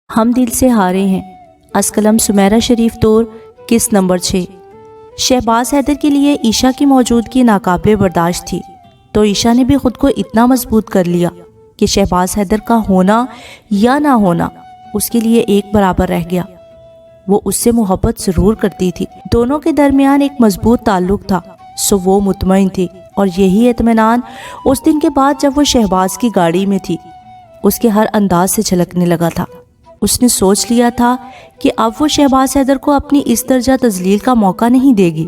ہم دل سے ہارے ہیں، از قلم سمیرہ شریف طور، قسط نمبر 6۔ شہباز حیدر کے لیے عشاء کی موجودگی ناقابل برداشت تھی، تو عشاء نے بھی خود کو اتنا مضبوط کر لیا کہ شہباز حیدر کا ہونا یا نہ ہونا اس کے لیے ایک برابر رہ گیا۔ وہ اس سے محبت ضرور کرتی تھی، دونوں کے درمیان ایک مضبوط تعلق تھا، سو وہ مطمئن تھی، اور یہی اطمینان اس دن کے بعد جب وہ شہباز کی گاڑی میں تھی اس کے ہر انداز سے جھلکنے لگا تھا۔ اس نے سوچ لیا تھا کہ اب وہ شہباز حیدر کو اپنی اس درجہ تذلیل کا موقع نہیں دے گی۔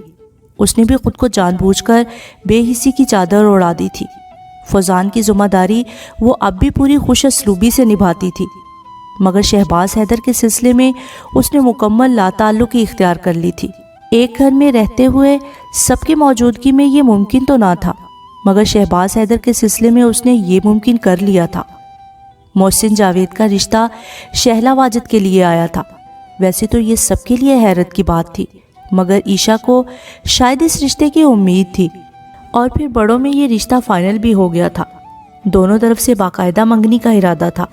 اس نے بھی خود کو جان بوجھ کر بے حسی کی چادر اڑا دی تھی۔ فوزان کی ذمہ داری وہ اب بھی پوری خوش اسلوبی سے نبھاتی تھی، مگر شہباز حیدر کے سلسلے میں اس نے مکمل لا تعلقی اختیار کر لی تھی۔ ایک گھر میں رہتے ہوئے سب کی موجودگی میں یہ ممکن تو نہ تھا، مگر شہباز حیدر کے سلسلے میں اس نے یہ ممکن کر لیا تھا۔ محسن جاوید کا رشتہ شہلا واجد کے لیے آیا تھا۔ ویسے تو یہ سب کے لیے حیرت کی بات تھی، مگر عشاء کو شاید اس رشتے کی امید تھی، اور پھر بڑوں میں یہ رشتہ فائنل بھی ہو گیا تھا۔ دونوں طرف سے باقاعدہ منگنی کا ارادہ تھا۔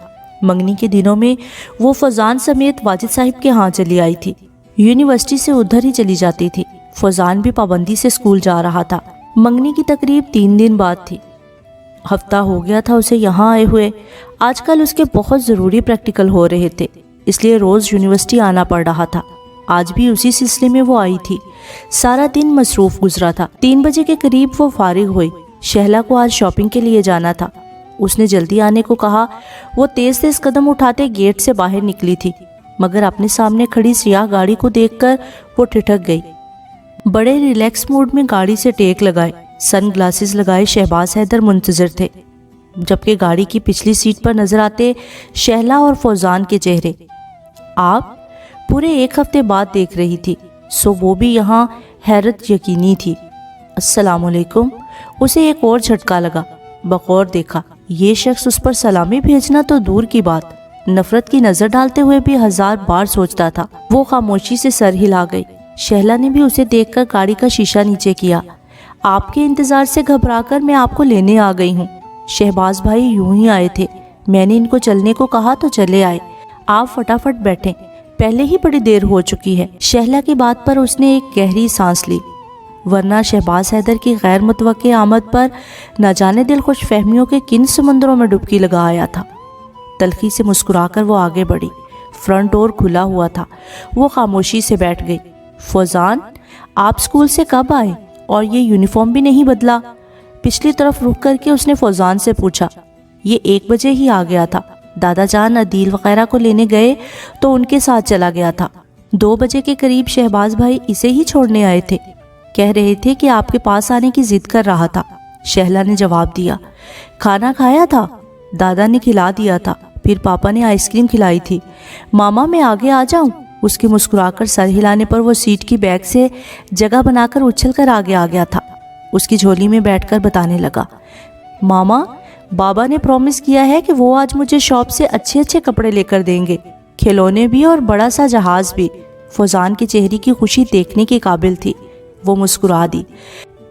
منگنی کے دنوں میں وہ فوزان سمیت واجد صاحب کے ہاں چلی آئی تھی۔ یونیورسٹی سے ادھر ہی چلی جاتی تھی۔ فوزان بھی پابندی سے اسکول جا رہا تھا۔ منگنی کی تقریب 3 دن بعد تھی۔ ہفتہ ہو گیا تھا اسے یہاں آئے ہوئے۔ آج کل اس کے بہت ضروری پریکٹیکل ہو رہے تھے، اس لیے روز یونیورسٹی آنا پڑ رہا تھا۔ آج بھی اسی سلسلے میں وہ آئی تھی۔ سارا دن مصروف گزرا تھا۔ 3 بجے کے قریب وہ فارغ ہوئی۔ شہلا کو آج شاپنگ کے لیے جانا تھا۔ اس نے جلدی آنے کو کہا۔ وہ تیز تیز قدم اٹھاتے گیٹ سے باہر نکلی تھی، مگر اپنے سامنے کھڑی سیاہ گاڑی کو دیکھ کر وہ ٹھٹک گئی۔ بڑے ریلیکس موڈ میں گاڑی سے ٹیک لگائے، سن گلاسز لگائے شہباز حیدر منتظر تھے، جبکہ گاڑی کی پچھلی سیٹ پر نظر آتے شہلا اور فوزان کے چہرے۔ آپ پورے 1 ہفتے بعد دیکھ رہی تھی، سو وہ بھی یہاں حیرت یقینی تھی۔ السلام علیکم۔ اسے ایک اور جھٹکا لگا۔ بغور دیکھا، یہ شخص اس پر سلامی بھیجنا تو دور کی بات، نفرت کی نظر ڈالتے ہوئے بھی 1000 بار سوچتا تھا۔ وہ خاموشی سے سر ہلا گئی۔ شہلا نے بھی اسے دیکھ کر گاڑی کا شیشہ نیچے کیا۔ آپ کے انتظار سے گھبرا کر میں آپ کو لینے آ گئی ہوں۔ شہباز بھائی یوں ہی آئے تھے، میں نے ان کو چلنے کو کہا تو چلے آئے۔ آپ فٹافٹ بیٹھیں، پہلے ہی بڑی دیر ہو چکی ہے۔ شہلا کی بات پر اس نے ایک گہری سانس لی، ورنہ شہباز حیدر کی غیر متوقع آمد پر نہ جانے دل خوش فہمیوں کے کن سمندروں میں ڈبکی لگا آیا تھا۔ تلخی سے مسکرا کر وہ آگے بڑھی۔ فرنٹ ڈور کھلا ہوا تھا۔ وہ خاموشی سے بیٹھ گئی۔ فوزان، آپ اسکول سے کب آئے؟ اور یہ یونیفارم بھی نہیں بدلا؟ پچھلی طرف رخ کر کے اس نے فوزان سے پوچھا۔ یہ 1 بجے ہی آ گیا تھا، دادا جان عدیل وغیرہ کو لینے گئے تو ان کے ساتھ چلا گیا تھا۔ 2 بجے کے قریب شہباز بھائی اسے ہی چھوڑنے آئے تھے، کہہ رہے تھے کہ آپ کے پاس آنے کی ضد کر رہا تھا۔ شہلا نے جواب دیا۔ کھانا کھایا تھا؟ دادا نے کھلا دیا تھا، پھر پاپا نے آئس کریم کھلائی تھی۔ ماما میں آگے آ جاؤں؟ اس کے مسکرا کر سر ہلانے پر وہ سیٹ کی بیک سے جگہ بنا کر اچھل کر آگے آ گیا تھا۔ اس کی جھولی میں بیٹھ کر بتانے لگا، ماما، بابا نے پرومس کیا ہے کہ وہ آج مجھے شاپ سے اچھے اچھے کپڑے لے کر دیں گے، کھلونے بھی اور بڑا سا جہاز بھی۔ فوزان کے چہرے کی خوشی دیکھنے کے قابل تھی۔ وہ مسکرا دی۔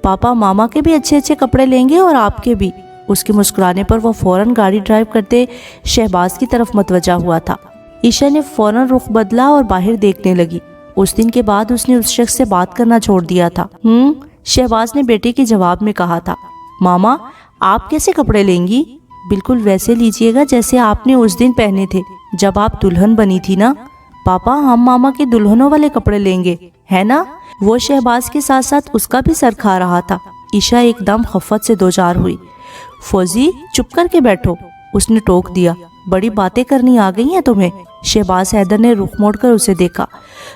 پاپا ماما کے بھی اچھے اچھے کپڑے لیں گے اور آپ کے بھی۔ اس کے مسکرانے پر وہ فوراً گاڑی ڈرائیو کرتے شہباز کی طرف متوجہ ہوا تھا۔ عشاء نے فوراً رخ بدلا اور باہر دیکھنے لگی۔ اس دن کے بعد اس نے اس شخص سے بات کرنا چھوڑ دیا تھا۔ شہباز نے بیٹے کے جواب میں کہا تھا۔ ماما، آپ کیسے کپڑے لیں گی؟ بالکل ویسے لیجئے گا جیسے آپ نے اس دن پہنے تھے جب آپ دلہن بنی تھی نا۔ پاپا، ہم ماما کے دلہنوں والے کپڑے لیں گے، ہے نا؟ وہ شہباز کے ساتھ ساتھ اس کا بھی سر کھا رہا تھا۔ عشاء ایک دم خفت سے دوچار ہوئی۔ فوزی، چپ کر کے بیٹھو، اس نے ٹوک دیا۔ بڑی باتیں کرنی آ گئی ہیں تمہیں؟ شہباز حیدر نے رخ موڑ کر اسے دیکھا۔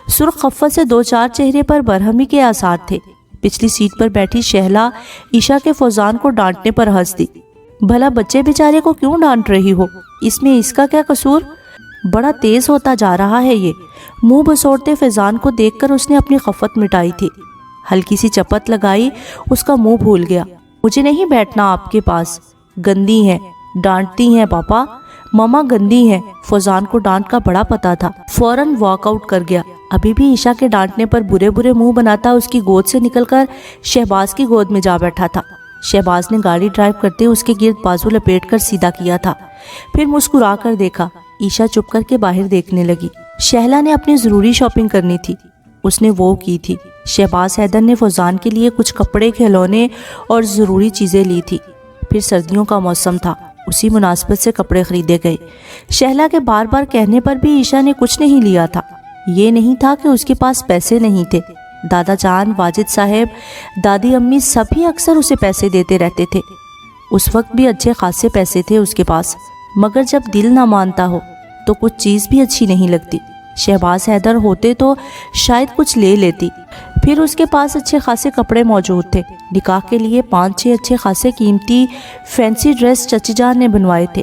سرخ خفت سے 2-4 چہرے پر برہمی کے آثار تھے۔ پچھلی سیٹ پر بیٹھی شہلا عشاء کے فوزان کو ڈانٹنے پر ہنس دی۔ بھلا بچے بیچارے کو کیوں ڈانٹ رہی ہو؟ اس میں اس کا کیا قصور؟ بڑا تیز ہوتا جا رہا ہے یہ۔ منہ بسوڑتے فیضان کو دیکھ کر اس نے اپنی خفت مٹائی تھی۔ ہلکی سی چپت لگائی، اس کا منہ بھول گیا۔ مجھے نہیں بیٹھنا آپ کے پاس، گندی ہیں، ڈانٹتی ہیں پاپا، ماما گندی ہیں۔ فوزان کو ڈانٹ کا بڑا پتا تھا، فوراً واک آؤٹ کر گیا۔ ابھی بھی عشاء کے ڈانٹنے پر برے برے منہ بناتا اس کی گود سے نکل کر شہباز کی گود میں جا بیٹھا تھا۔ شہباز نے گاڑی ڈرائیو کرتے اس کے گرد بازو لپیٹ کر سیدھا کیا تھا، پھر مسکرا کر دیکھا۔ عیشا چپ کر کے باہر دیکھنے لگی۔ شہلا نے اپنی ضروری شاپنگ کرنی تھی، اس نے وہ کی تھی۔ شہباز حیدر نے فوزان کے لیے کچھ کپڑے، کھلونے اور ضروری چیزیں لی تھی۔ پھر سردیوں کا موسم تھا، اسی مناسبت سے کپڑے خریدے گئے۔ شہلا کے بار بار کہنے پر بھی عیشا نے کچھ نہیں لیا تھا۔ یہ نہیں تھا کہ اس کے پاس پیسے نہیں تھے، دادا جان، واجد صاحب، دادی امی سبھی اکثر اسے پیسے دیتے رہتے تھے۔ اس وقت بھی اچھے خاصے پیسے تھے اس کے پاس، مگر جب دل نہ مانتا ہو تو کچھ چیز بھی اچھی نہیں لگتی۔ شہباز حیدر ہوتے تو شاید کچھ لے لیتی۔ پھر اس کے پاس اچھے خاصے کپڑے موجود تھے۔ نکاح کے لیے 5-6 اچھے خاصے قیمتی فینسی ڈریس چچی جان نے بنوائے تھے،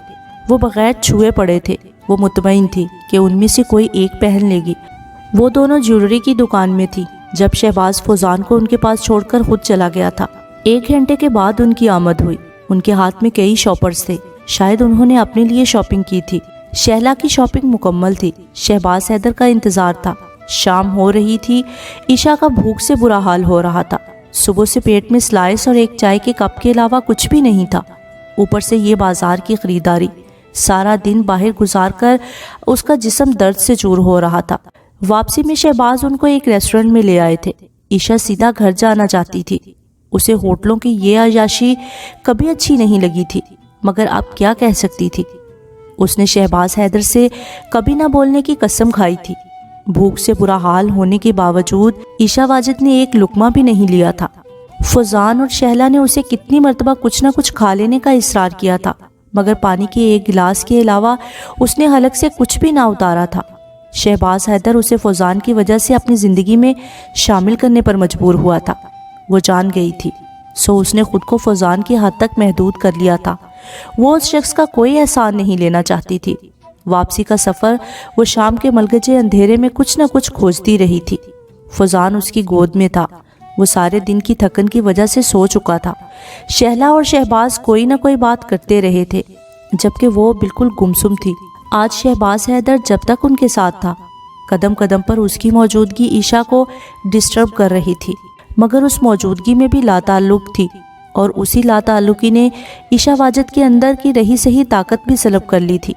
وہ بغیر چھوئے پڑے تھے۔ وہ مطمئن تھی کہ ان میں سے کوئی ایک پہن لے گی۔ وہ دونوں جیولری کی دکان میں تھی جب شہباز فوزان کو ان کے پاس چھوڑ کر خود چلا گیا تھا۔ 1 گھنٹے کے بعد ان کی آمد ہوئی۔ ان کے ہاتھ میں کئی شاپرز تھے، شاید انہوں نے اپنے لیے شاپنگ کی تھی۔ شہلا کی شاپنگ مکمل تھی، شہباز حیدر کا انتظار تھا۔ شام ہو رہی تھی، عشاء کا بھوک سے برا حال ہو رہا تھا۔ صبح سے پیٹ میں سلائس اور ایک چائے کے کپ کے علاوہ کچھ بھی نہیں تھا، اوپر سے یہ بازار کی خریداری۔ سارا دن باہر گزار کر اس کا جسم درد سے چور ہو رہا تھا۔ واپسی میں شہباز ان کو ایک ریسٹورنٹ میں لے آئے تھے۔ عشاء سیدھا گھر جانا چاہتی تھی، اسے ہوٹلوں کی یہ عیاشی کبھی اچھی نہیں لگی تھی، مگر اب کیا کہہ سکتی تھی؟ اس نے شہباز حیدر سے کبھی نہ بولنے کی قسم کھائی تھی۔ بھوک سے برا حال ہونے کے باوجود عشاء واجد نے ایک لقمہ بھی نہیں لیا تھا۔ فوزان اور شہلا نے اسے کتنی مرتبہ کچھ نہ کچھ کھا لینے کا اصرار کیا تھا، مگر پانی کے ایک گلاس کے علاوہ اس نے حلق سے کچھ بھی نہ اتارا تھا۔ شہباز حیدر اسے فوزان کی وجہ سے اپنی زندگی میں شامل کرنے پر مجبور ہوا تھا، وہ جان گئی تھی، سو اس نے خود کو فوزان کی حد تک محدود کر لیا تھا۔ وہ اس شخص کا کوئی احسان نہیں لینا چاہتی تھی۔ واپسی کا سفر وہ شام کے ملگجے اندھیرے میں کچھ نہ کچھ کھوجتی رہی تھی۔ فوزان اس کی گود میں تھا، وہ سارے دن کی تھکن کی وجہ سے سو چکا تھا۔ شہلا اور شہباز کوئی نہ کوئی بات کرتے رہے تھے، جبکہ وہ بالکل گمسم تھی۔ آج شہباز حیدر جب تک ان کے ساتھ تھا، قدم قدم پر اس کی موجودگی عشاء کو ڈسٹرب کر رہی تھی، مگر اس موجودگی میں بھی لاتعلق تھی، اور اسی لاتعلقی نے عشاء واجد کے اندر کی رہی سہی طاقت بھی سلب کر لی تھی۔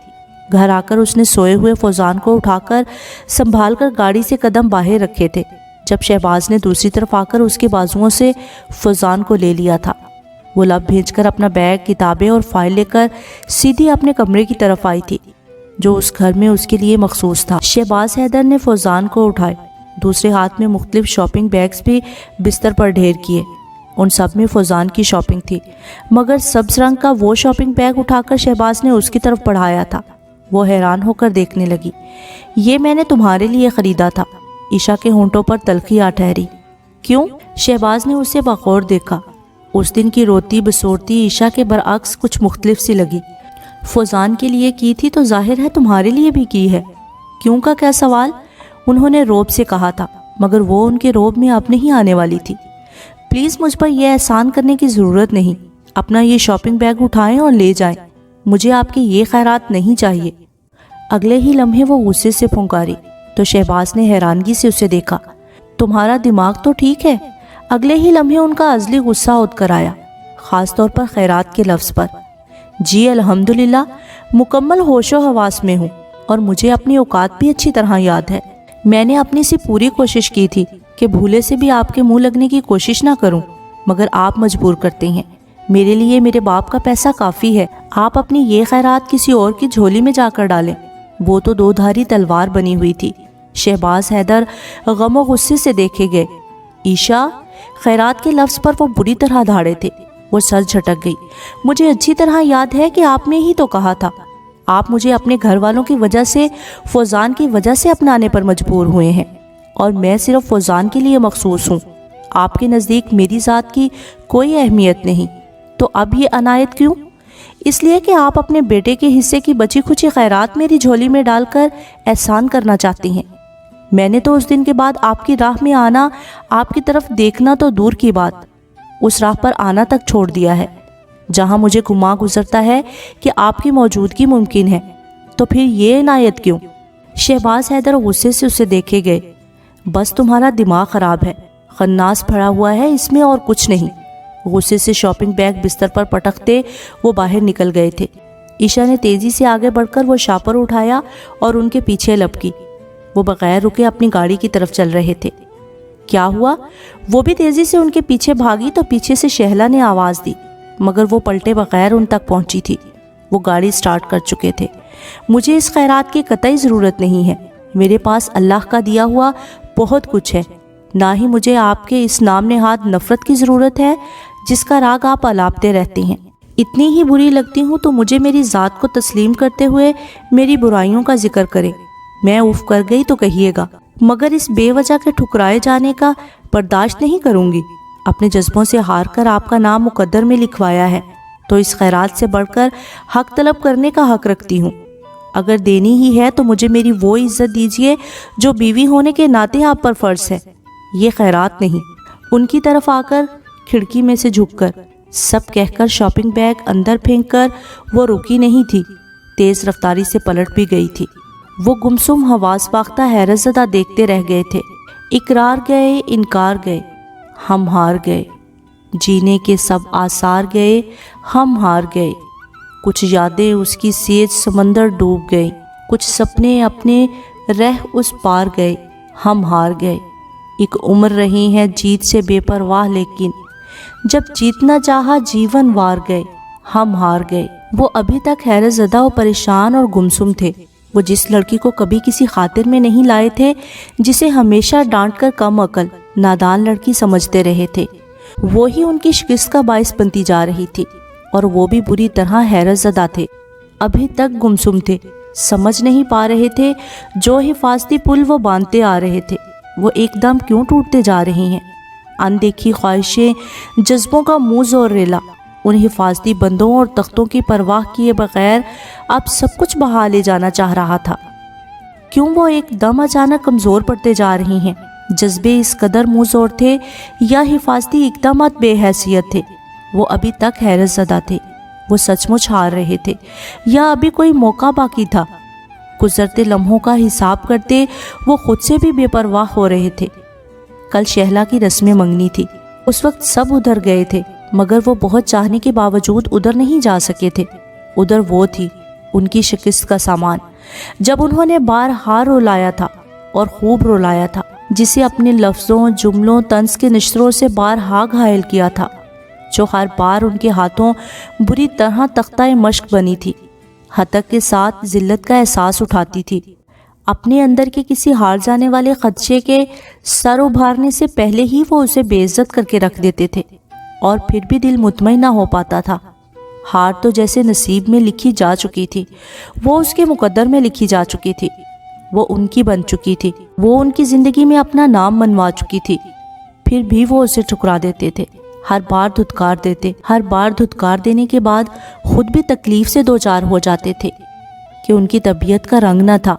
گھر آ کر اس نے سوئے ہوئے فوزان کو اٹھا کر سنبھال کر گاڑی سے قدم باہر رکھے تھے، جب شہباز نے دوسری طرف آ کر اس کے بازوؤں سے فوزان کو لے لیا تھا۔ وہ لب بھیج کر اپنا بیگ، کتابیں اور فائل لے کر سیدھی اپنے کمرے کی طرف آئی تھی، جو اس گھر میں اس کے لیے مخصوص تھا۔ شہباز حیدر نے فوزان کو اٹھائے، دوسرے ہاتھ میں مختلف شاپنگ بیگز بھی بستر پر ڈھیر کیے۔ ان سب میں فوزان کی شاپنگ تھی، مگر سبز رنگ کا وہ شاپنگ بیگ اٹھا کر شہباز نے اس کی طرف بڑھایا تھا۔ وہ حیران ہو کر دیکھنے لگی۔ یہ میں نے تمہارے لیے خریدا تھا۔ عشاء کے ہونٹوں پر تلخی آ ٹھہری۔ کیوں؟ شہباز نے اسے بغور دیکھا۔ اس دن کی روتی بسورتی عشاء کے برعکس کچھ مختلف سی لگی۔ فوزان کے لیے کی تھی تو ظاہر ہے تمہارے لیے بھی کی ہے۔ کیوں کا کیا سوال؟ انہوں نے روب سے کہا تھا، مگر وہ ان کے روب میں اب نہیں آنے والی تھی۔ پلیز مجھ پر یہ احسان کرنے کی ضرورت نہیں، اپنا یہ شاپنگ بیگ اٹھائیں اور لے جائیں، مجھے آپ کی یہ خیرات نہیں چاہیے۔ اگلے ہی لمحے وہ غصے سے پھنکاری تو شہباز نے حیرانگی سے اسے دیکھا۔ تمہارا دماغ تو ٹھیک ہے؟ اگلے ہی لمحے ان کا ازلی غصہ اٹھ کر آیا، خاص طور پر خیرات کے لفظ پر۔ جی الحمدللہ، مکمل ہوش و حواس میں ہوں، اور مجھے اپنی اوقات بھی اچھی طرح یاد ہے۔ میں نے اپنی سے پوری کوشش کی تھی کہ بھولے سے بھی آپ کے منہ لگنے کی کوشش نہ کروں، مگر آپ مجبور کرتے ہیں۔ میرے لیے میرے باپ کا پیسہ کافی ہے، آپ اپنی یہ خیرات کسی اور کی جھولی میں جا کر ڈالیں۔ وہ تو 2 دھاری تلوار بنی ہوئی تھی۔ شہباز حیدر غم و غصے سے دیکھے گئے۔ عشاء، خیرات کے لفظ پر وہ بری طرح دھاڑے تھے۔ وہ سر جھٹک گئی۔ مجھے اچھی طرح یاد ہے کہ آپ نے ہی تو کہا تھا، آپ مجھے اپنے گھر والوں کی وجہ سے، فوزان کی وجہ سے اپنانے پر مجبور ہوئے ہیں، اور میں صرف فوزان کے لیے مخصوص ہوں۔ آپ کے نزدیک میری ذات کی کوئی اہمیت نہیں، تو اب یہ عنایت کیوں؟ اس لیے کہ آپ اپنے بیٹے کے حصے کی بچی کھچی خیرات میری جھولی میں ڈال کر احسان کرنا چاہتی ہیں۔ میں نے تو اس دن کے بعد آپ کی راہ میں آنا، آپ کی طرف دیکھنا تو دور کی بات، اس راہ پر آنا تک چھوڑ دیا ہے جہاں مجھے گمان گزرتا ہے کہ آپ کی موجودگی ممکن ہے، تو پھر یہ عنایت کیوں؟ شہباز حیدر غصے سے اسے دیکھے گئے۔ بس تمہارا دماغ خراب ہے، خناس پھڑا ہوا ہے اس میں، اور کچھ نہیں۔ غصے سے شاپنگ بیگ بستر پر پٹکتے وہ باہر نکل گئے تھے۔ عشا نے تیزی سے آگے بڑھ کر وہ شاپر اٹھایا اور ان کے پیچھے لپکی۔ وہ بغیر رکے اپنی گاڑی کی طرف چل رہے تھے۔ کیا ہوا؟ وہ بھی تیزی سے ان کے پیچھے بھاگی تو پیچھے سے شہلا نے آواز دی، مگر وہ پلٹے بغیر ان تک پہنچی تھی۔ وہ گاڑی سٹارٹ کر چکے تھے۔ مجھے اس خیرات کی قطعی ضرورت نہیں ہے، میرے پاس اللہ کا دیا ہوا بہت کچھ ہے، نہ ہی مجھے آپ کے اس نام نہاد نفرت کی ضرورت ہے جس کا راگ آپ الاپتے رہتے ہیں۔ اتنی ہی بری لگتی ہوں تو مجھے میری ذات کو تسلیم کرتے ہوئے میری برائیوں کا ذکر کریں۔ میں اف کر گئی تو کہیے گا، مگر اس بے وجہ کے ٹھکرائے جانے کا برداشت نہیں کروں گی۔ اپنے جذبوں سے ہار کر آپ کا نام مقدر میں لکھوایا ہے تو اس خیرات سے بڑھ کر حق طلب کرنے کا حق رکھتی ہوں۔ اگر دینی ہی ہے تو مجھے میری وہ عزت دیجیے جو بیوی ہونے کے ناطے آپ پر فرض ہے، یہ خیرات نہیں۔ ان کی طرف آ کر کھڑکی میں سے جھک کر سب کہہ کر شاپنگ بیگ اندر پھینک کر وہ رکی نہیں تھی، تیز رفتاری سے پلٹ بھی گئی تھی۔ وہ گمسم حواس باختہ حیرت زدہ دیکھتے رہ گئے تھے۔ اقرار گئے، انکار گئے، ہم ہار گئے، جینے کے سب آثار گئے، ہم ہار گئے۔ کچھ یادیں اس کی سیج سمندر ڈوب گئیں، کچھ سپنے اپنے رہ اس پار گئے، ہم ہار گئے۔ ایک عمر رہی ہے جیت سے بے پرواہ، لیکن جب جیتنا چاہا جیون وار گئے، ہم ہار گئے۔ وہ ابھی تک حیرت زدہ و پریشان اور گمسم تھے۔ وہ جس لڑکی کو کبھی کسی خاطر میں نہیں لائے تھے، جسے ہمیشہ ڈانٹ کر کم عقل، نادان لڑکی سمجھتے رہے تھے، وہی ان کی شکست کا باعث بنتی جا رہی تھی، اور وہ بھی بری طرح حیرت زدہ تھے۔ ابھی تک گمسم تھے، سمجھ نہیں پا رہے تھے جو حفاظتی پل وہ باندھتے آ رہے تھے وہ ایک دم کیوں ٹوٹتے جا رہے ہیں۔ اندیکھی خواہشیں، جذبوں کا منہ زور ریلا ان حفاظتی بندوں اور تختوں کی پرواہ کیے بغیر اب سب کچھ بہا لے جانا چاہ رہا تھا۔ کیوں وہ ایک دم اچانک کمزور پڑتے جا رہی ہیں؟ جذبے اس قدر منہ زور تھے یا حفاظتی اقدامات بے حیثیت تھے؟ وہ ابھی تک حیرت زدہ تھے، وہ سچ مچ ہار رہے تھے یا ابھی کوئی موقع باقی تھا؟ گزرتے لمحوں کا حساب کرتے وہ خود سے بھی بے پرواہ ہو رہے تھے۔ کل شہلا کی رسم منگنی تھی، اس وقت سب ادھر گئے تھے، مگر وہ بہت چاہنے کے باوجود ادھر نہیں جا سکے تھے۔ ادھر وہ تھی، ان کی شکست کا سامان، جب انہوں نے بارہا رلایا تھا اور خوب رلایا تھا، جسے اپنے لفظوں، جملوں، طنز کے نشتروں سے بارہا گھائل کیا تھا، جو ہر بار ان کے ہاتھوں بری طرح تختہ مشق بنی تھی، ہتک کے ساتھ ذلت کا احساس اٹھاتی تھی۔ اپنے اندر کے کسی ہار جانے والے خدشے کے سر ابھارنے سے پہلے ہی وہ اسے بے عزت کر کے رکھ دیتے تھے، اور پھر بھی دل مطمئن نہ ہو پاتا تھا۔ ہار تو جیسے نصیب میں لکھی جا چکی تھی، وہ اس کے مقدر میں لکھی جا چکی تھی، وہ ان کی بن چکی تھی، وہ ان کی زندگی میں اپنا نام منوا چکی تھی، پھر بھی وہ اسے ٹھکرا دیتے تھے، ہر بار دھتکار دیتے، ہر بار دھتکار دینے کے بعد خود بھی تکلیف سے دوچار ہو جاتے تھے کہ ان کی طبیعت کا رنگ نہ تھا۔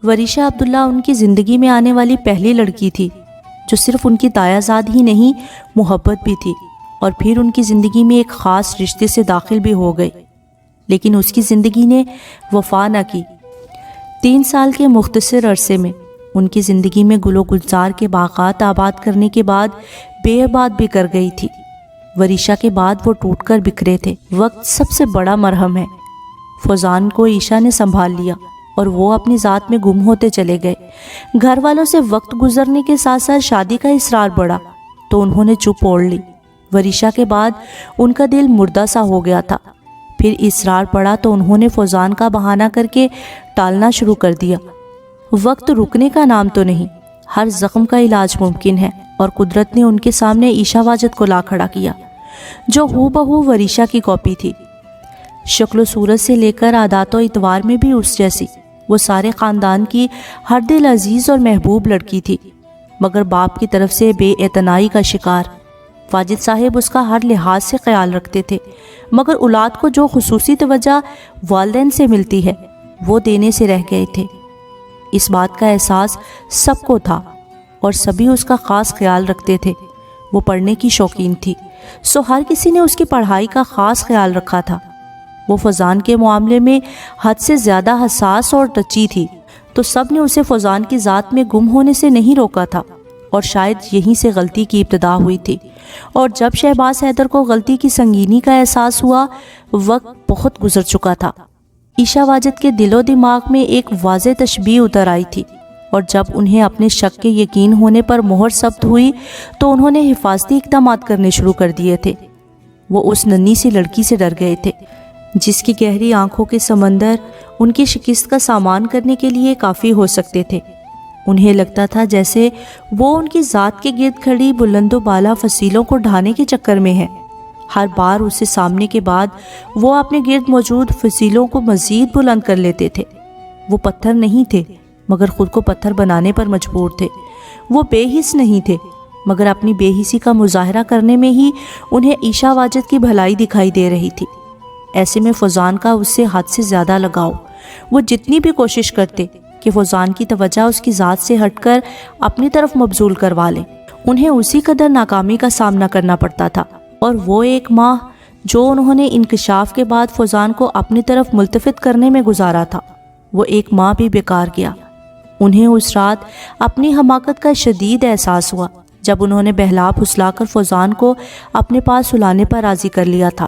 وریشہ عبداللہ ان کی زندگی میں آنے والی پہلی لڑکی تھی جو صرف ان کی دایا زاد ہی نہیں، محبت بھی تھی، اور پھر ان کی زندگی میں ایک خاص رشتے سے داخل بھی ہو گئی، لیکن اس کی زندگی نے وفا نہ کی۔ 3 سال کے مختصر عرصے میں ان کی زندگی میں گل و گلزار کے باغات آباد کرنے کے بعد بے آباد بھی کر گئی تھی۔ وریشہ کے بعد وہ ٹوٹ کر بکھرے تھے۔ وقت سب سے بڑا مرہم ہے۔ فوزان کو عیشا نے سنبھال لیا اور وہ اپنی ذات میں گم ہوتے چلے گئے۔ گھر والوں سے وقت گزرنے کے ساتھ ساتھ شادی کا اصرار بڑھا تو انہوں نے چپ اوڑھ لی۔ وریشہ کے بعد ان کا دل مردہ سا ہو گیا تھا۔ پھر اصرار پڑا تو انہوں نے فوزان کا بہانہ کر کے ٹالنا شروع کر دیا۔ وقت رکنے کا نام تو نہیں، ہر زخم کا علاج ممکن ہے، اور قدرت نے ان کے سامنے عیشا واجد کو لا کھڑا کیا، جو ہو بہو وریشہ کی کاپی تھی، شکل و صورت سے لے کر عادات و اعتبار میں بھی اس جیسی۔ وہ سارے خاندان کی ہر دل عزیز اور محبوب لڑکی تھی، مگر باپ کی طرف سے بے اعتنائی کا شکار۔ واجد صاحب اس کا ہر لحاظ سے خیال رکھتے تھے، مگر اولاد کو جو خصوصی توجہ والدین سے ملتی ہے وہ دینے سے رہ گئے تھے۔ اس بات کا احساس سب کو تھا اور سبھی اس کا خاص خیال رکھتے تھے۔ وہ پڑھنے کی شوقین تھی، سو ہر کسی نے اس کی پڑھائی کا خاص خیال رکھا تھا۔ وہ فوزان کے معاملے میں حد سے زیادہ حساس اور ٹچی تھی، تو سب نے اسے فوزان کی ذات میں گم ہونے سے نہیں روکا تھا، اور شاید یہیں سے غلطی کی ابتدا ہوئی تھی۔ اور جب شہباز حیدر کو غلطی کی سنگینی کا احساس ہوا، وقت بہت گزر چکا تھا۔ عائشہ واجد کے دل و دماغ میں ایک واضح تشبیہ اتر آئی تھی، اور جب انہیں اپنے شک کے یقین ہونے پر مہر ثبت ہوئی تو انہوں نے حفاظتی اقدامات کرنے شروع کر دیے تھے۔ وہ اس ننھی سی لڑکی سے ڈر گئے تھے جس کی گہری آنکھوں کے سمندر ان کی شکست کا سامان کرنے کے لیے کافی ہو سکتے تھے۔ انہیں لگتا تھا جیسے وہ ان کی ذات کے گرد کھڑی بلند و بالا فصیلوں کو ڈھانے کے چکر میں ہے۔ ہر بار اسے سامنے کے بعد وہ اپنے گرد موجود فصیلوں کو مزید بلند کر لیتے تھے۔ وہ پتھر نہیں تھے مگر خود کو پتھر بنانے پر مجبور تھے۔ وہ بے حس نہیں تھے مگر اپنی بے حسی کا مظاہرہ کرنے میں ہی انہیں عائشہ واجد کی بھلائی دکھائی دے رہی تھی۔ ایسے میں فوزان کا اس سے حد سے زیادہ لگاؤ۔ وہ جتنی بھی کوشش کرتے کہ فوزان کی توجہ اس کی ذات سے ہٹ کر اپنی طرف مبذول کروا لیں، انہیں اسی قدر ناکامی کا سامنا کرنا پڑتا تھا۔ اور وہ ایک ماہ جو انہوں نے انکشاف کے بعد فوزان کو اپنی طرف ملتفت کرنے میں گزارا تھا، وہ ایک ماہ بھی بیکار گیا۔ انہیں اس رات اپنی حماقت کا شدید احساس ہوا جب انہوں نے بہلا پھسلا کر فوزان کو اپنے پاس سلانے پر راضی کر لیا تھا،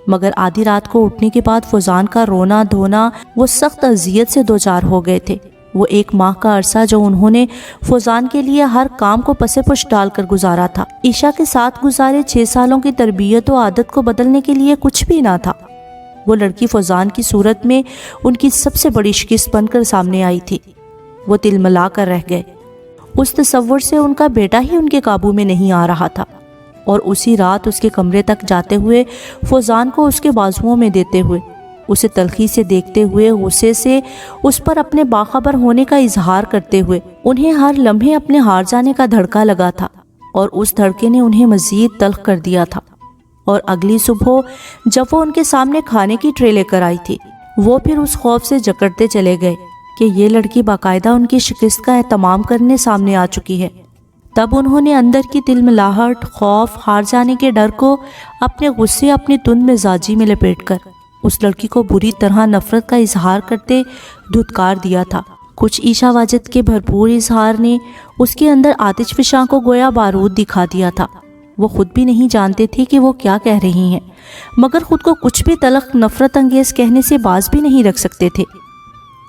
مگر آدھی رات کو اٹھنے کے بعد فوزان کا رونا دھونا وہ سخت اذیت سے دوچار ہو گئے تھے۔ وہ ایک ماہ کا عرصہ جو انہوں نے فوزان کے لیے ہر کام کو پس پش ڈال کر گزارا تھا، عائشہ کے ساتھ گزارے 6 سالوں کی تربیت و عادت کو بدلنے کے لیے کچھ بھی نہ تھا۔ وہ لڑکی فوزان کی صورت میں ان کی سب سے بڑی شکست بن کر سامنے آئی تھی۔ وہ تلملا کر رہ گئے۔ اس تصور سے ان کا بیٹا ہی ان کے قابو میں نہیں آ رہا تھا، اور اسی رات اس کے کمرے تک جاتے ہوئے فوزان کو اس کے بازوؤں میں دیتے ہوئے، اسے تلخی سے دیکھتے ہوئے، غصے سے اس پر اپنے باخبر ہونے کا اظہار کرتے ہوئے، انہیں ہر لمحے اپنے ہار جانے کا دھڑکا لگا تھا، اور اس دھڑکے نے انہیں مزید تلخ کر دیا تھا۔ اور اگلی صبح جب وہ ان کے سامنے کھانے کی ٹرے لے کر آئی تھی، وہ پھر اس خوف سے جکڑتے چلے گئے کہ یہ لڑکی باقاعدہ ان کی شکست کا اہتمام کرنے سامنے آ چکی ہے۔ تب انہوں نے اندر کی تلملاہٹ، خوف، ہار جانے کے ڈر کو اپنے غصے، اپنی تند مزاجی میں لپیٹ کر اس لڑکی کو بری طرح نفرت کا اظہار کرتے دھتکار دیا تھا۔ کچھ عائشہ واجد کے بھرپور اظہار نے اس کے اندر آتش فشاں کو گویا بارود دکھا دیا تھا۔ وہ خود بھی نہیں جانتے تھے کہ وہ کیا کہہ رہی ہیں، مگر خود کو کچھ بھی تلخ نفرت انگیز کہنے سے باز بھی نہیں رکھ سکتے تھے۔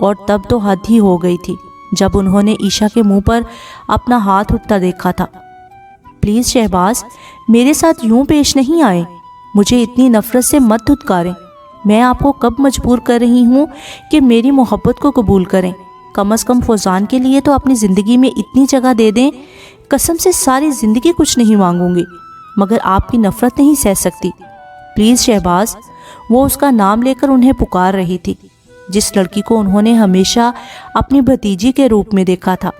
اور تب تو حد ہی ہو گئی تھی جب انہوں نے عائشہ کے منہ پر اپنا ہاتھ اٹھتا دیکھا تھا۔ پلیز شہباز، میرے ساتھ یوں پیش نہیں آئے، مجھے اتنی نفرت سے مت دھتکاریں۔ میں آپ کو کب مجبور کر رہی ہوں کہ میری محبت کو قبول کریں؟ کم از کم فوزان کے لیے تو اپنی زندگی میں اتنی جگہ دے دیں۔ قسم سے ساری زندگی کچھ نہیں مانگوں گی، مگر آپ کی نفرت نہیں سہ سکتی۔ پلیز شہباز، وہ اس کا نام لے کر انہیں پکار رہی تھی، جس لڑکی کو انہوں نے ہمیشہ اپنی بھتیجی کے روپ میں دیکھا تھا۔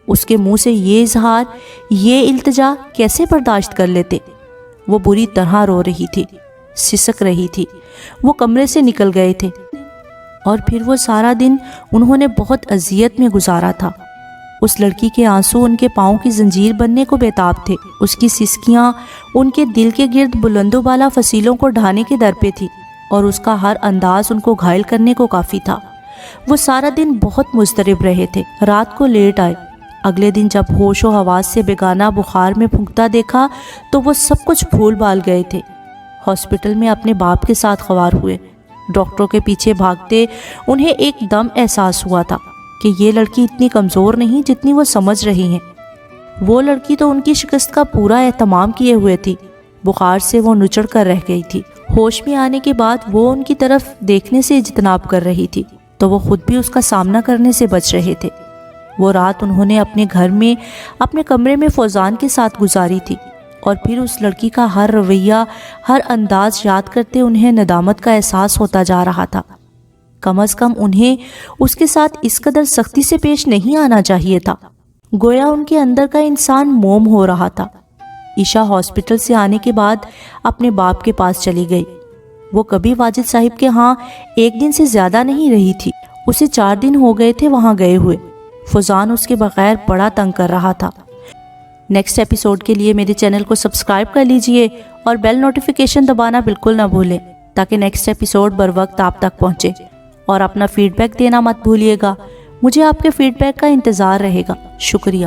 اس کے منہ سے یہ اظہار، یہ التجا کیسے برداشت کر لیتے؟ وہ بری طرح رو رہی تھی، سسک رہی تھی۔ وہ کمرے سے نکل گئے تھے، اور پھر وہ سارا دن انہوں نے بہت اذیت میں گزارا تھا۔ اس لڑکی کے آنسو ان کے پاؤں کی زنجیر بننے کو بیتاب تھے۔ اس کی سسکیاں ان کے دل کے گرد بلند و بالا فصیلوں کو ڈھانے کے در پہ تھی، اور اس کا ہر انداز ان کو گھائل کرنے کو کافی تھا۔ وہ سارا دن بہت مضطرب رہے تھے۔ رات کو لیٹ آئے۔ اگلے دن جب ہوش و حواس سے بیگانہ بخار میں پھونکتا دیکھا تو وہ سب کچھ بھول بھال گئے تھے۔ ہاسپٹل میں اپنے باپ کے ساتھ خوار ہوئے۔ ڈاکٹروں کے پیچھے بھاگتے انہیں ایک دم احساس ہوا تھا کہ یہ لڑکی اتنی کمزور نہیں جتنی وہ سمجھ رہی ہیں۔ وہ لڑکی تو ان کی شکست کا پورا اہتمام کیے ہوئے تھی۔ بخار سے وہ نچڑ کر رہ گئی تھی۔ ہوش میں آنے کے بعد وہ ان کی طرف دیکھنے سے اجتناب کر رہی تھی تو وہ خود بھی اس کا سامنا کرنے سے بچ رہے تھے۔ وہ رات انہوں نے اپنے گھر میں اپنے کمرے میں فوزان کے ساتھ گزاری تھی، اور پھر اس لڑکی کا ہر رویہ، ہر انداز یاد کرتے انہیں ندامت کا احساس ہوتا جا رہا تھا۔ کم از کم انہیں اس کے ساتھ اس قدر سختی سے پیش نہیں آنا چاہیے تھا، گویا ان کے اندر کا انسان موم ہو رہا تھا۔ عائشہ ہاسپٹل سے آنے کے بعد اپنے باپ کے پاس چلی گئی۔ وہ کبھی واجد صاحب کے ہاں 1 دن سے زیادہ نہیں رہی تھی۔ اسے 4 دن ہو گئے تھے وہاں گئے ہوئے۔ فوزان اس کے بغیر بڑا تنگ کر رہا تھا۔ نیکسٹ ایپیسوڈ کے لیے میرے چینل کو سبسکرائب کر لیجئے اور بیل نوٹیفیکیشن دبانا بالکل نہ بھولیں تاکہ نیکسٹ ایپیسوڈ بر وقت آپ تک پہنچے، اور اپنا فیڈ بیک دینا مت بھولیے گا۔ مجھے آپ کے فیڈ بیک کا انتظار رہے گا۔ شکریہ۔